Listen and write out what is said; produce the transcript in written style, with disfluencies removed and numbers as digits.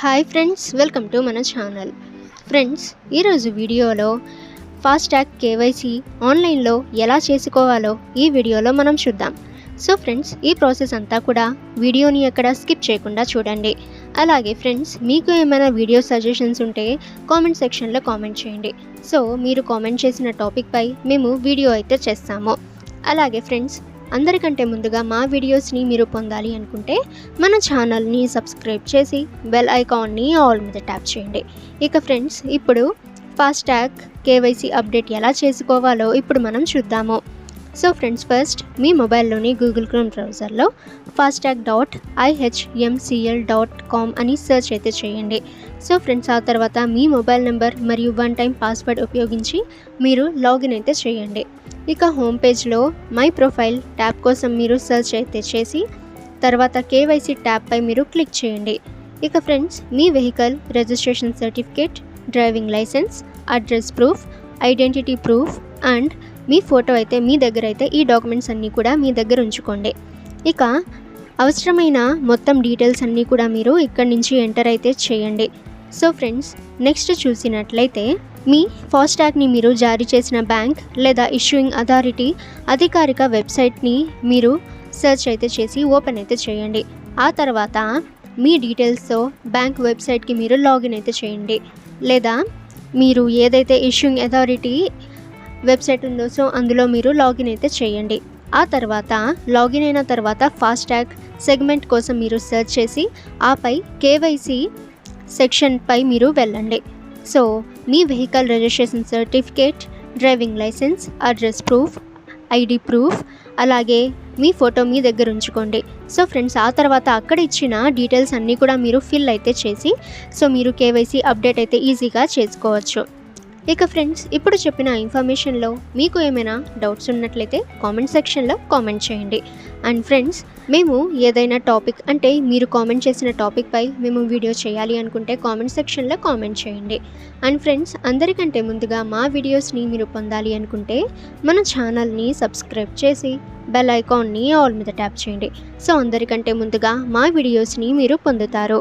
Hi friends, welcome to మన channel. Friends, ఈరోజు వీడియోలో ఫాస్టాగ్ కేవైసీ ఆన్లైన్లో ఎలా చేసుకోవాలో ఈ వీడియోలో మనం చూద్దాం. సో ఫ్రెండ్స్, ఈ ప్రాసెస్ అంతా కూడా వీడియోని ఎక్కడ స్కిప్ చేయకుండా చూడండి. అలాగే ఫ్రెండ్స్, మీకు ఏమైనా వీడియో సజెషన్స్ ఉంటే కామెంట్ సెక్షన్లో కామెంట్ చేయండి. సో మీరు కామెంట్ చేసిన టాపిక్పై మేము వీడియో అయితే చేస్తాము. అలాగే ఫ్రెండ్స్, అందరికంటే ముందుగా మా వీడియోస్ని మీరు పొందాలి అనుకుంటే మన ఛానల్ని సబ్స్క్రైబ్ చేసి బెల్ ఐకాన్ని ఆల్ మీద ట్యాప్ చేయండి. ఇక ఫ్రెండ్స్, ఇప్పుడు ఫాస్టాగ్ కేవైసీ అప్డేట్ ఎలా చేసుకోవాలో ఇప్పుడు మనం చూద్దాము. సో ఫ్రెండ్స్, ఫస్ట్ మీ మొబైల్లోని గూగుల్ క్రోమ్ బ్రౌజర్లో fastag.ihmcl.com అని సెర్చ్ అయితే చేయండి. సో ఫ్రెండ్స్, ఆ తర్వాత మీ మొబైల్ నెంబర్ మరియు వన్ టైం పాస్వర్డ్ ఉపయోగించి మీరు లాగిన్ అయితే చేయండి. ఇక హోమ్ పేజ్లో మై ప్రొఫైల్ ట్యాబ్ కోసం మీరు సెర్చ్ అయితే చేసి తర్వాత కేవైసీ ట్యాబ్పై మీరు క్లిక్ చేయండి. ఇక ఫ్రెండ్స్, మీ vehicle registration certificate, driving licence, address proof, identity proof and మీ ఫోటో అయితే మీ దగ్గర అయితే ఈ డాక్యుమెంట్స్ అన్నీ కూడా మీ దగ్గర ఉంచుకోండి. ఇక అవసరమైన మొత్తం డీటెయిల్స్ అన్నీ కూడా మీరు ఇక్కడి నుంచి ఎంటర్ అయితే చేయండి. సో ఫ్రెండ్స్, నెక్స్ట్ చూసినట్లయితే మీ ఫాస్టాగ్ని మీరు జారీ చేసిన బ్యాంక్ లేదా ఇష్యూయింగ్ అథారిటీ అధికారిక వెబ్సైట్ని మీరు సెర్చ్ అయితే చేసి ఓపెన్ అయితే చేయండి. ఆ తర్వాత మీ డీటెయిల్స్తో బ్యాంక్ వెబ్సైట్కి మీరు లాగిన్ అయితే చేయండి. లేదా మీరు ఏదైతే ఇష్యూయింగ్ అథారిటీ వెబ్సైట్ ఉందో సో అందులో మీరు లాగిన్ అయితే చేయండి. ఆ తర్వాత లాగిన్ అయిన తర్వాత ఫాస్టాగ్ సెగ్మెంట్ కోసం మీరు సెర్చ్ చేసి ఆపై కేవైసీ సెక్షన్పై మీరు వెళ్ళండి. సో మీ vehicle registration certificate, driving licence, address proof, ID proof అలాగే మీ ఫోటో మీ దగ్గర ఉంచుకోండి. సో ఫ్రెండ్స్, ఆ తర్వాత అక్కడ ఇచ్చిన డీటెయిల్స్ అన్నీ కూడా మీరు ఫిల్ అయితే చేసి సో మీరు కేవైసీ అప్డేట్ అయితే ఈజీగా చేసుకోవచ్చు. ఇక ఫ్రెండ్స్, ఇప్పుడు చెప్పిన ఇన్ఫర్మేషన్లో మీకు ఏమైనా డౌట్స్ ఉన్నట్లయితే కామెంట్ సెక్షన్లో కామెంట్ చేయండి. అండ్ ఫ్రెండ్స్, మేము ఏదైనా టాపిక్ అంటే మీరు కామెంట్ చేసిన టాపిక్పై మేము వీడియో చేయాలి అనుకుంటే కామెంట్ సెక్షన్లో కామెంట్ చేయండి. అండ్ ఫ్రెండ్స్, అందరికంటే ముందుగా మా వీడియోస్ని మీరు పొందాలి అనుకుంటే మన ఛానల్ని సబ్స్క్రైబ్ చేసి బెల్ ఐకాన్ని ఆల్ మీద ట్యాప్ చేయండి. సో అందరికంటే ముందుగా మా వీడియోస్ని మీరు పొందుతారు.